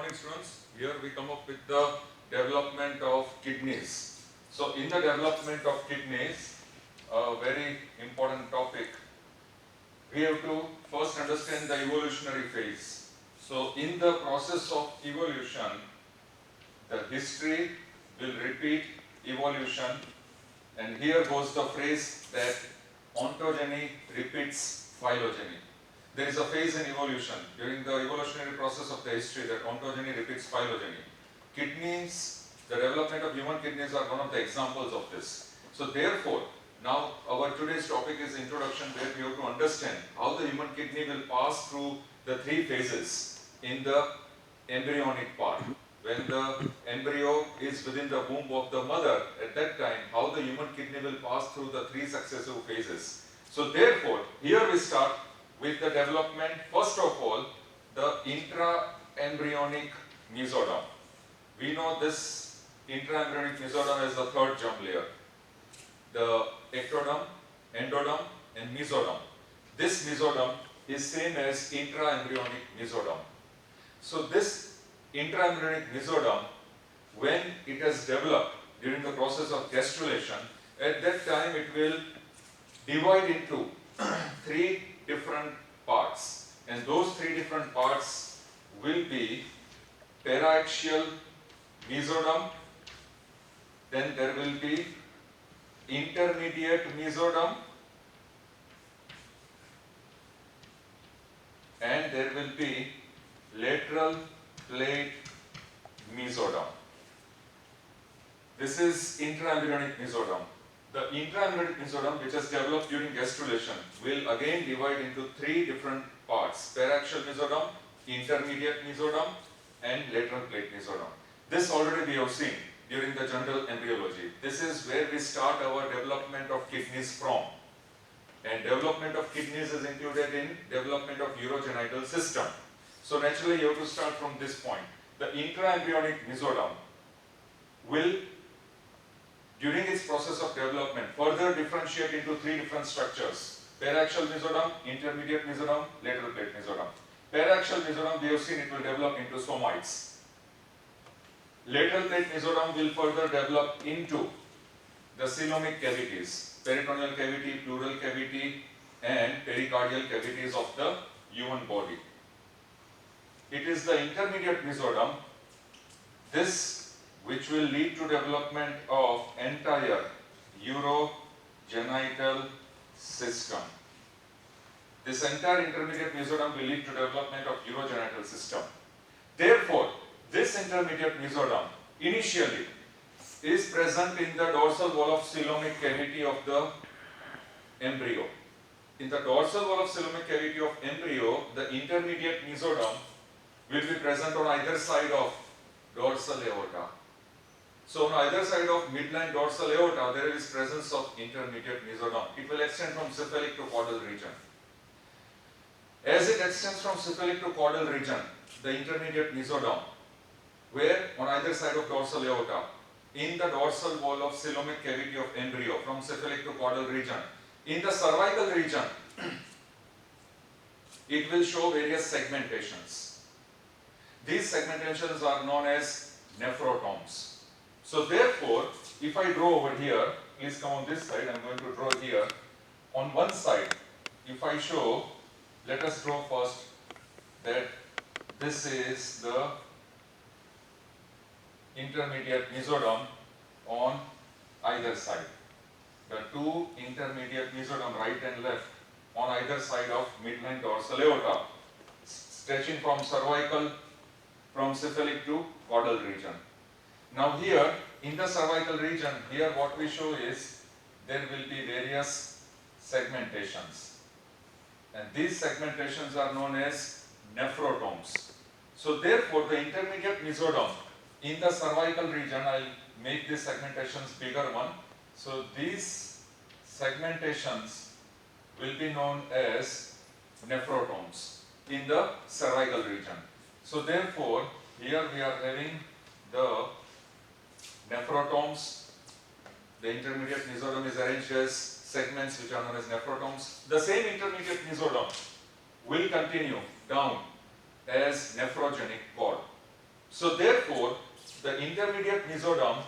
morning, students. Here we come up with the development of kidneys. So in the development of kidneys, a very important topic, we have to first understand the evolutionary phase. So in the process of evolution, the history will repeat evolution, and here goes the phrase that ontogeny repeats phylogeny. There is a phase in evolution during the evolutionary process of the history that ontogeny repeats phylogeny. Kidneys, the development of human kidneys are one of the examples of this. So therefore, now our today's topic is introduction, where we have to understand how the human kidney will pass through the three phases in the embryonic part. When the embryo is within the womb of the mother, at that time, how the human kidney will pass through the three successive phases. So therefore, here we start with the development, first of all, the intra-embryonic mesoderm. We know this intra-embryonic mesoderm as the third germ layer. The ectoderm, endoderm and mesoderm. This mesoderm is same as intra-embryonic mesoderm. So this intra-embryonic mesoderm, when it has developed during the process of gastrulation, at that time it will divide into three different parts, and those three different parts will be paraxial mesoderm, then there will be intermediate mesoderm, and there will be lateral plate mesoderm. This is intra-embryonic mesoderm. The intra-embryonic mesoderm, which has developed during gastrulation, will again divide into three different parts: paraxial mesoderm, intermediate mesoderm and lateral plate mesoderm. This already we have seen during the general embryology. This is where we start our development of kidneys from. And development of kidneys is included in development of urogenital system. So naturally you have to start from this point. The intra-embryonic mesoderm will, during its process of development, further differentiate into three different structures: paraxial mesoderm, intermediate mesoderm, lateral plate mesoderm. Paraxial mesoderm, we have seen it will develop into somites. Lateral plate mesoderm will further develop into the coelomic cavities, peritoneal cavity, pleural cavity and pericardial cavities of the human body. It is the intermediate mesoderm, this which will lead to development of entire urogenital system. This entire intermediate mesoderm will lead to development of urogenital system. Therefore, this intermediate mesoderm initially is present in the dorsal wall of coelomic cavity of the embryo. In the dorsal wall of coelomic cavity of embryo, the intermediate mesoderm will be present on either side of dorsal aorta. So on either side of midline dorsal aorta, there is presence of intermediate mesoderm. It will extend from cephalic to caudal region. As it extends from cephalic to caudal region, the intermediate mesoderm, where on either side of dorsal aorta, in the dorsal wall of coelomic cavity of embryo, from cephalic to caudal region, in the cervical region, it will show various segmentations. These segmentations are known as nephrotomes. So therefore, if I draw over here, please come on this side, I am going to draw here. On one side, if I show, let us draw first that this is the intermediate mesoderm on either side. The two intermediate mesoderm, right and left, on either side of midline dorsal aorta, stretching from cervical, from cephalic to caudal region. Now here, in the cervical region, here what we show is, there will be various segmentations. And these segmentations are known as nephrotomes. So therefore, the intermediate mesoderm in the cervical region, I will make these segmentations bigger one. So these segmentations will be known as nephrotomes in the cervical region. So therefore, here we are having the nephrotomes. The intermediate mesoderm is arranged as segments which are known as nephrotomes. The same intermediate mesoderm will continue down as nephrogenic cord. So therefore, the intermediate mesoderm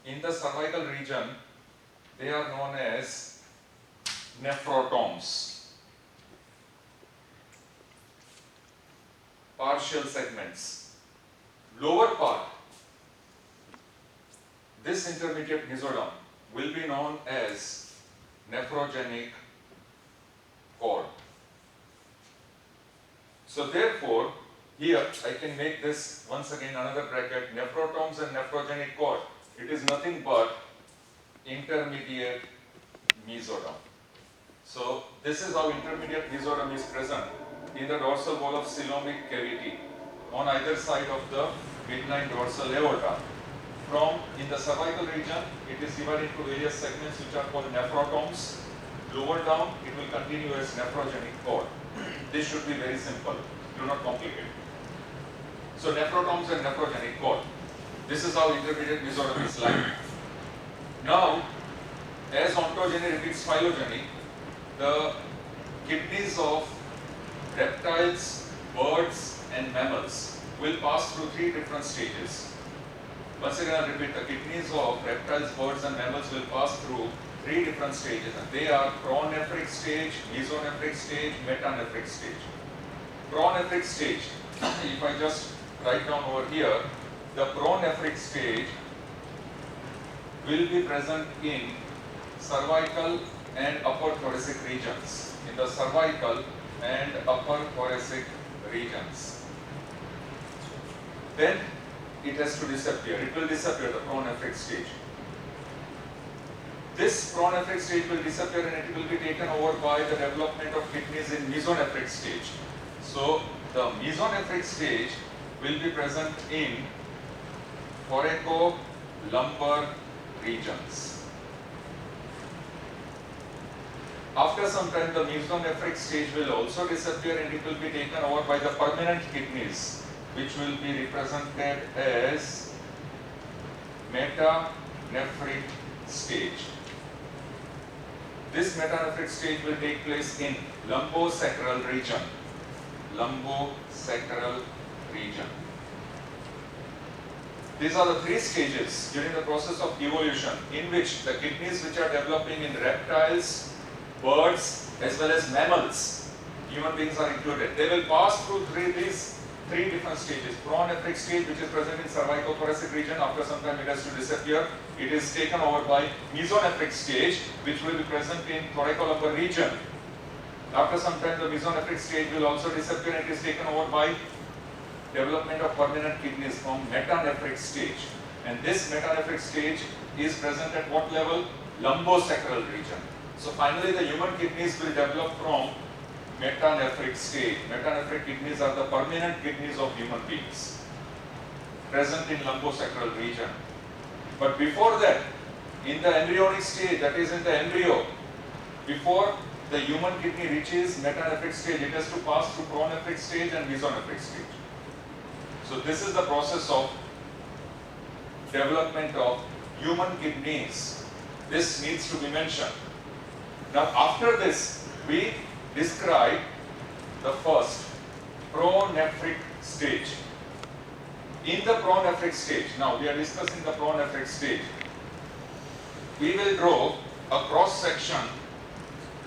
in the cervical region, they are known as nephrotomes, partial segments. Lower part, this intermediate mesoderm will be known as nephrogenic cord. So therefore, here I can make this once again another bracket, nephrotomes and nephrogenic cord. It is nothing but intermediate mesoderm. So this is how intermediate mesoderm is present in the dorsal wall of coelomic cavity on either side of the midline dorsal aorta. From in the cervical region, it is divided into various segments which are called nephrotomes. Lower down, it will continue as nephrogenic cord. This should be very simple. Do not complicate it. So nephrotomes and nephrogenic cord. This is how intermediate mesoderm is like. Now, as ontogeny repeats phylogeny, the kidneys of reptiles, birds and mammals will pass through three different stages. Once again I repeat, the kidneys of reptiles, birds and mammals will pass through three different stages, and they are pronephric stage, mesonephric stage, metanephric stage. Pronephric stage, if I just write down over here, the pronephric stage will be present in cervical and upper thoracic regions. In the cervical and upper thoracic regions. Then it has to disappear. It will disappear, the pronephric stage. This pronephric stage will disappear and it will be taken over by the development of kidneys in mesonephric stage. So the mesonephric stage will be present in thoracolumbar regions. After some time, the mesonephric stage will also disappear and it will be taken over by the permanent kidneys, which will be represented as metanephric stage. This metanephric stage will take place in lumbosacral region. Lumbosacral region. These are the three stages during the process of evolution in which the kidneys which are developing in reptiles, birds as well as mammals, human beings are included. They will pass through these three different stages. Pronephric stage, which is present in cervicothoracic region, after some time it has to disappear. It is taken over by mesonephric stage, which will be present in thoracolumbar region. After some time, the mesonephric stage will also disappear and it is taken over by development of permanent kidneys from metanephric stage. And this metanephric stage is present at what level? Lumbosacral region. So finally, the human kidneys will develop from metanephric stage. Metanephric kidneys are the permanent kidneys of human beings, present in lumbosacral region. But before that, in the embryonic stage, that is in the embryo, before the human kidney reaches metanephric stage, it has to pass through pronephric stage and mesonephric stage. So this is the process of development of human kidneys. This needs to be mentioned. Now after this, we describe the first pronephric stage. In the pronephric stage, now we are discussing the pronephric stage, we will draw a cross section.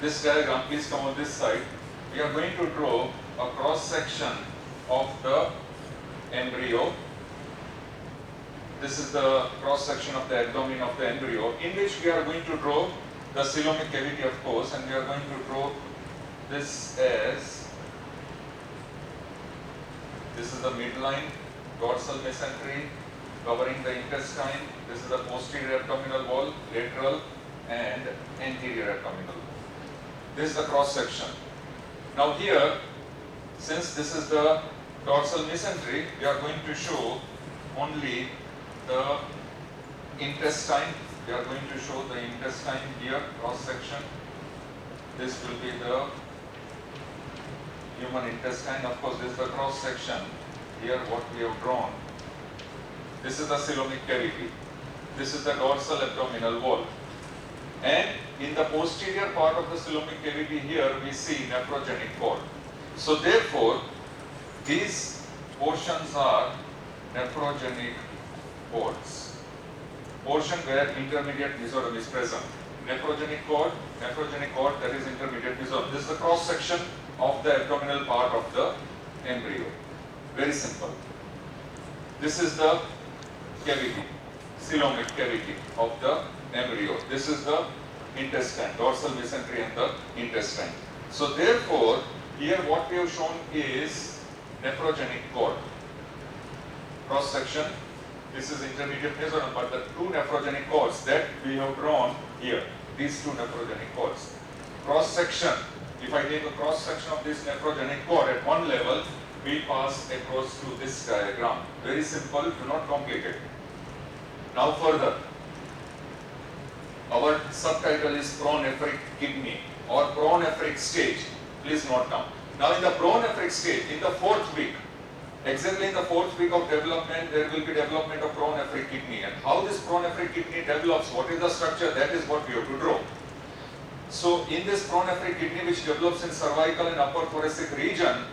This diagram, please come on this side. We are going to draw a cross section of the embryo. This is the cross section of the abdomen of the embryo, in which we are going to draw the coelomic cavity, of course, and we are going to draw this as, this is the midline dorsal mesentery covering the intestine. This is the posterior abdominal wall, lateral and anterior abdominal wall. This is the cross section. Now here, since this is the dorsal mesentery, we are going to show only the intestine. We are going to show the intestine here, cross section. This will be the human intestine. Of course, this is the cross section. Here what we have drawn. This is the coelomic cavity. This is the dorsal abdominal wall. And in the posterior part of the coelomic cavity here we see nephrogenic cord. So therefore, these portions are nephrogenic cords. Portion where intermediate mesoderm is present. Nephrogenic cord, that is intermediate mesoderm. This is the cross section of the abdominal part of the embryo. Very simple. This is the cavity, coelomic cavity of the embryo. This is the intestine, dorsal mesentery and the intestine. So therefore, here what we have shown is nephrogenic cord. Cross section, this is intermediate mesoderm, but the two nephrogenic cords that we have drawn here, these two nephrogenic cords. Cross section, if I take a cross section of this nephrogenic cord at one level, we pass across to this diagram. Very simple, do not complicate. Now further, our subtitle is pronephric kidney or pronephric stage. Please note down. Now in the pronephric stage, in the 4th week, exactly in the 4th week of development, there will be development of pronephric kidney. And how this pronephric kidney develops, what is the structure, that is what we have to draw. So in this pronephric kidney which develops in cervical and upper thoracic region,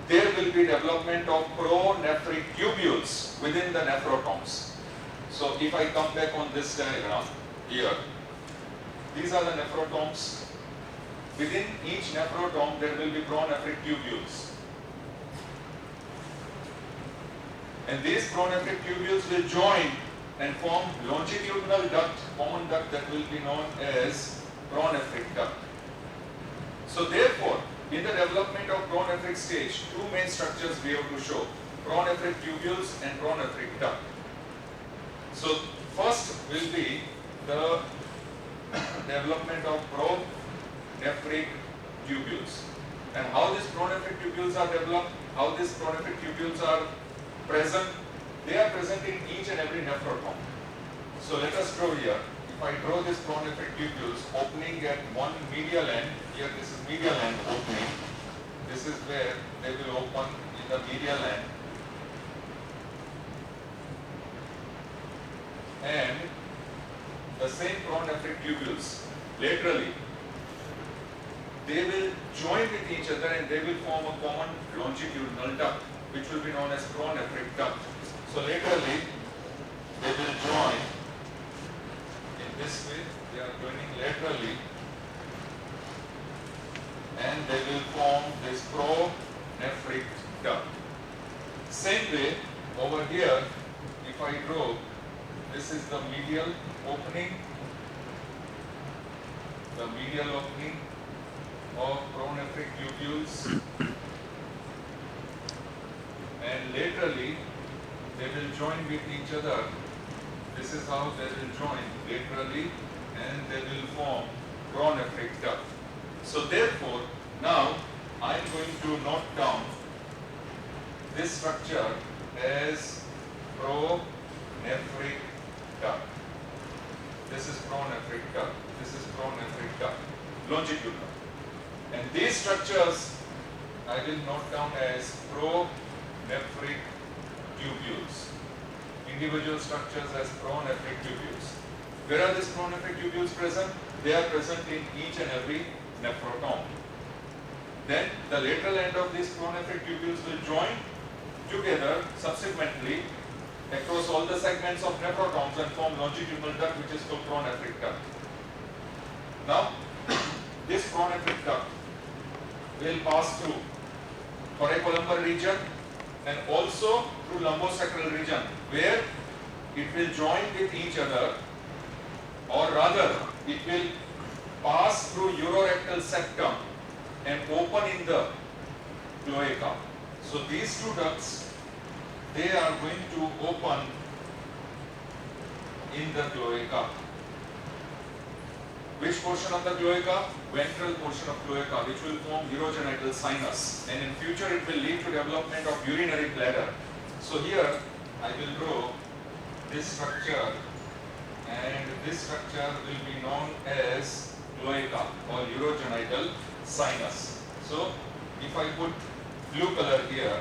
there will be development of pronephric tubules within the nephratomes. So if I come back on this diagram here, these are the nephratomes. Within each nephrotome there will be pronephric tubules. And these pronephric tubules will join and form longitudinal duct, common duct that will be known as pronephric duct. So therefore, in the development of pronephric stage, two main structures we have to show, pronephric tubules and pronephric duct. So first will be the development of pronephric tubules. And how these pronephric tubules are developed, how these pronephric tubules are present, they are present in each and every nephrotome. So let us draw here. If I draw this pronephric tubules opening at one medial end, here this is medial end opening, this is where they will open in the medial end, and the same pronephric tubules laterally, they will join with each other and they will form a common longitudinal duct which will be known as pronephric duct. So laterally they will join in this way, they are joining laterally and they will form this pronephric duct. Same way over here, if I draw, this is the medial opening, the medial opening of pronephric tubules, and laterally they will join with each other. This is how they will join laterally and they will form pronephric duct. So therefore, now I am going to note down this structure as pronephric duct. This is pronephric duct. This is pronephric duct, longitudinal. And these structures I will note down as pronephric tubules. Individual structures as pronephric tubules. Where are these pronephric tubules present? They are present in each and every nephrotome. Then the lateral end of these pronephric tubules will join together subsequently across all the segments of nephratomes and form longitudinal duct which is called pronephric duct. Now, this pronephric duct will pass through thoracolumbar region and also through lumbosacral region where it will join with each other, or rather it will pass through urorectal septum and open in the cloaca. So these two ducts, they are going to open in the cloaca. Which portion of the cloaca? Ventral portion of cloaca, which will form urogenital sinus, and in future it will lead to development of urinary bladder. So here I will draw this structure, and this structure will be known as cloaca or urogenital sinus. So if I put blue color here,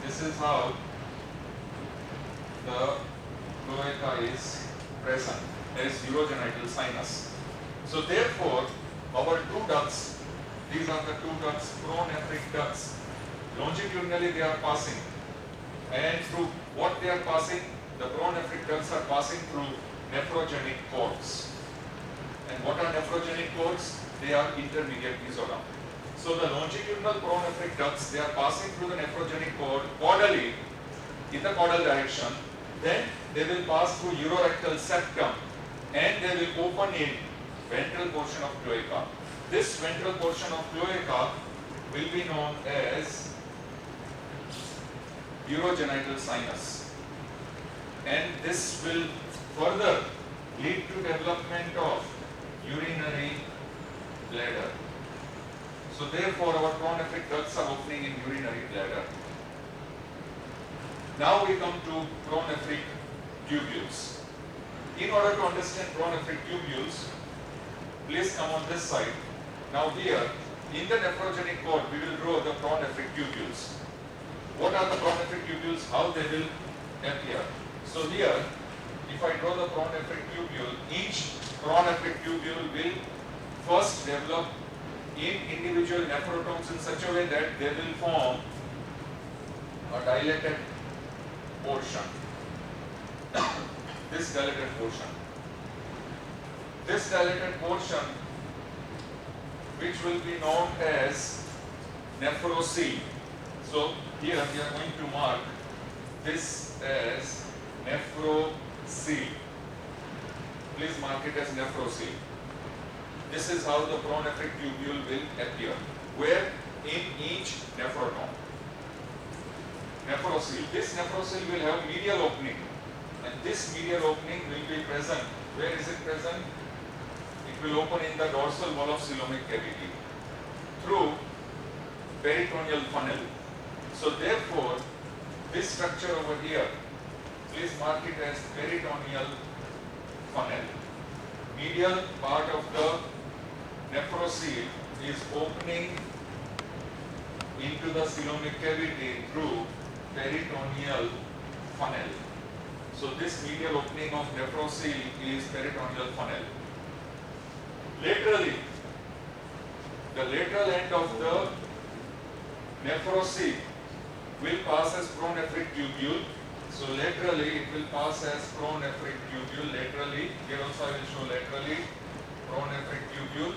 this is how the cloaca is present as urogenital sinus. So therefore, our two ducts, these are the two ducts, pronephric ducts, longitudinally they are passing, and through what they are passing, the pronephric ducts are passing through nephrogenic cords. And what are nephrogenic cords? They are intermediate mesoderm. So the longitudinal pronephric ducts, they are passing through the nephrogenic cord caudally, in the caudal direction. Then they will pass through urorectal septum, and they will open in ventral portion of cloaca. This ventral portion of cloaca will be known as urogenital sinus, and this will further lead to development of urinary bladder. So therefore our pronephric ducts are opening in urinary bladder. Now we come to pronephric tubules. In order to understand pronephric tubules, please come on this side. Now here, in the nephrogenic cord, we will draw the pronephric tubules. What are the pronephric tubules? How they will appear? So here, if I draw the pronephric tubule, each pronephric tubule will first develop in individual nephrotomes in such a way that they will form a dilated portion. This dilated portion. This dilated portion, which will be known as nephrocele. So here we are going to mark this as nephrocele. Please mark it as nephrocele. This is how the pronephric tubule will appear. Where? In each nephrotome. Nephrocele. This nephrocele will have medial opening, and this medial opening will be present. Where is it present? It will open in the dorsal wall of coelomic cavity through peritoneal funnel. So therefore, this structure over here, please mark it as peritoneal funnel. Medial part of the nephrocele is opening into the coelomic cavity through peritoneal funnel. So this medial opening of nephrocele is peritoneal funnel. Laterally, the lateral end of the nephrocele will pass as pronephric tubule. So laterally it will pass as pronephric tubule. Laterally, here also I will show laterally pronephric tubule.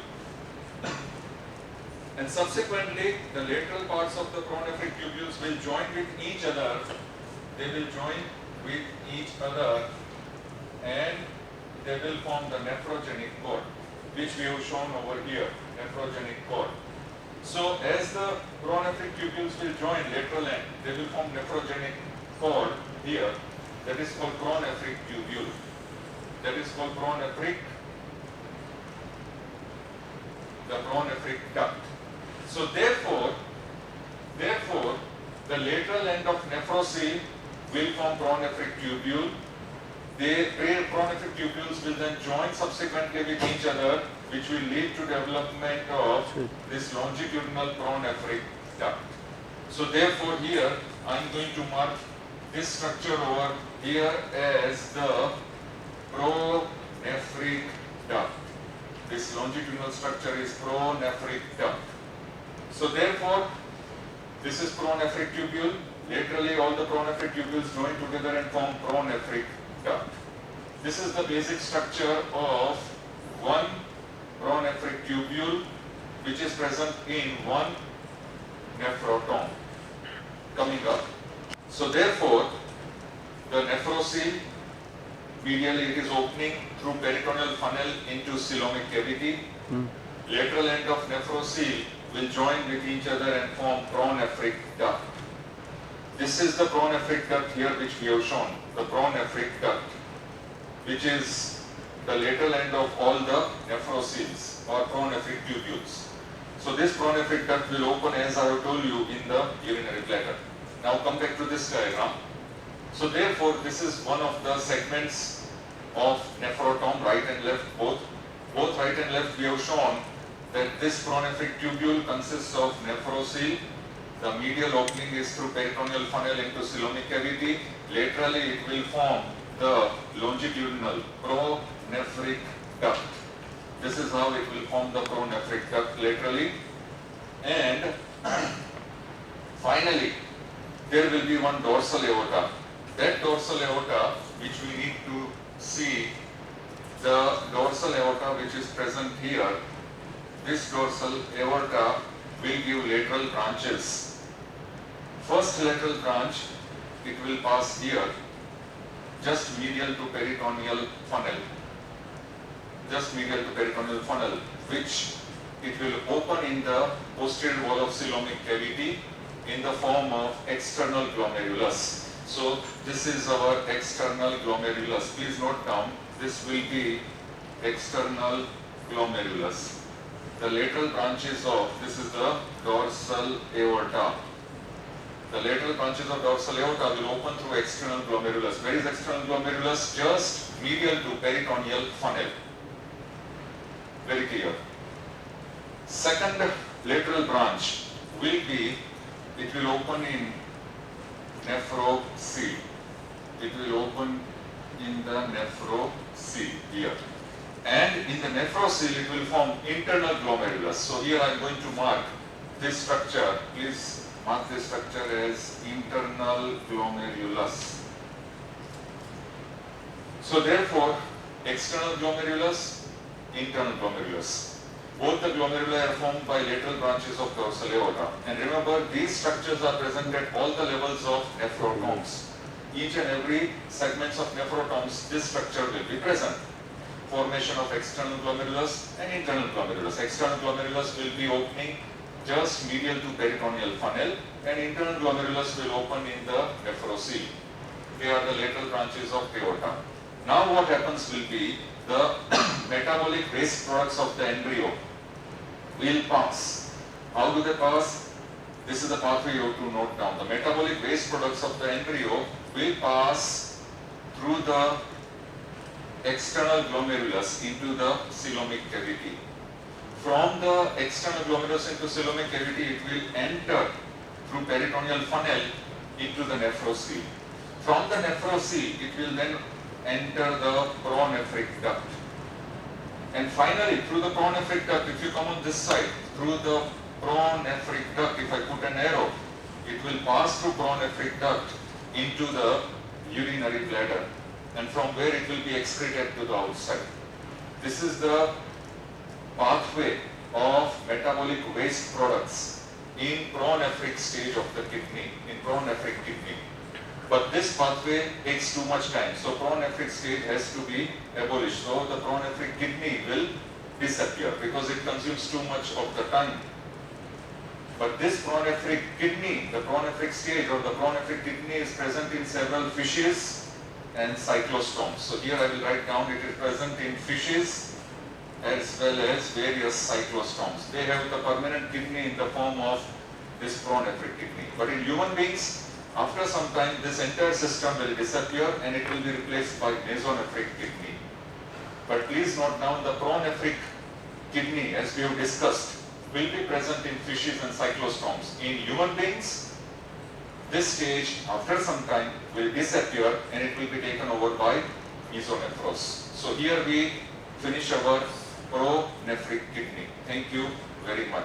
And subsequently, the lateral parts of the pronephric tubules will join with each other. They will join with each other, and they will form the nephrogenic cord, which we have shown over here, nephrogenic cord. So as the pronephric tubules will join lateral end, they will form nephrogenic cord here. That is called pronephric tubule. That is called pronephric, the pronephric duct. So therefore, the lateral end of nephrocele will form pronephric tubule. The pronephric tubules will then join subsequently with each other, which will lead to development of this longitudinal pronephric duct. So therefore here I am going to mark this structure over here as the pronephric duct. This longitudinal structure is pronephric duct. So therefore, this is pronephric tubule. Laterally, all the pronephric tubules join together and form pronephric duct. This is the basic structure of one pronephric tubule, which is present in one nephrotome. Coming up. So therefore, the nephrocele, medially it is opening through peritoneal funnel into coelomic cavity. Lateral end of nephrocele will join with each other and form pronephric duct. This is the pronephric duct here which we have shown, the pronephric duct, which is the lateral end of all the nephroceles or pronephric tubules. So this pronephric duct will open, as I have told you, in the urinary bladder. Now come back to this diagram. So therefore, this is one of the segments of nephrotome, right and left both. Both right and left we have shown that this pronephric tubule consists of nephrocele. The medial opening is through peritoneal funnel into coelomic cavity. Laterally it will form the longitudinal pronephric duct. This is how it will form the pronephric duct laterally. And Finally, there will be one dorsal aorta. That dorsal aorta, which we need to see, the dorsal aorta which is present here, this dorsal aorta will give lateral branches. First lateral branch, it will pass here, just medial to peritoneal funnel. Just medial to peritoneal funnel, which it will open in the posterior wall of coelomic cavity in the form of external glomerulus. So this is our external glomerulus. Please note down, this will be external glomerulus. The lateral branches of, this is the dorsal aorta. The lateral branches of dorsal aorta will open through external glomerulus. Where is external glomerulus? Just medial to peritoneal funnel. Very clear. Second lateral branch will be, it will open in nephrocele. It will open in the nephrocele here. And in the nephrocele it will form internal glomerulus. So here I am going to mark this structure. Please mark this structure as internal glomerulus. So therefore, external glomerulus, internal glomerulus. Both the glomeruli are formed by lateral branches of dorsal aorta. And remember, these structures are present at all the levels of nephrotomes. Each and every segments of nephrotomes, this structure will be present. Formation of external glomerulus and internal glomerulus. External glomerulus will be opening just medial to peritoneal funnel, and internal glomerulus will open in the nephrocele. They are the lateral branches of aorta. Now what happens will be, the metabolic waste products of the embryo will pass. How do they pass? This is the pathway you have to note down. The metabolic waste products of the embryo will pass through the external glomerulus into the coelomic cavity. From the external glomerulus into coelomic cavity, it will enter through peritoneal funnel into the nephrocele. From the nephrocele, it will then enter the pronephric duct. And finally, through the pronephric duct, if you come on this side, through the pronephric duct, if I put an arrow, it will pass through pronephric duct into the urinary bladder, and from where it will be excreted to the outside. This is the pathway of metabolic waste products in pronephric stage of the kidney, in pronephric kidney. But this pathway takes too much time, so pronephric stage has to be abolished. So the pronephric kidney will disappear because it consumes too much of the time. But this pronephric kidney, the pronephric stage or the pronephric kidney is present in several fishes and cyclostomes. So here I will write down, it is present in fishes as well as various cyclostomes. They have the permanent kidney in the form of this pronephric kidney. But in human beings, after some time, this entire system will disappear and it will be replaced by mesonephric kidney. But please note down, the pronephric kidney, as we have discussed, will be present in fishes and cyclostomes. In human beings, this stage, after some time, will disappear and it will be taken over by mesonephros. So here we finish our pronephric kidney. Thank you very much.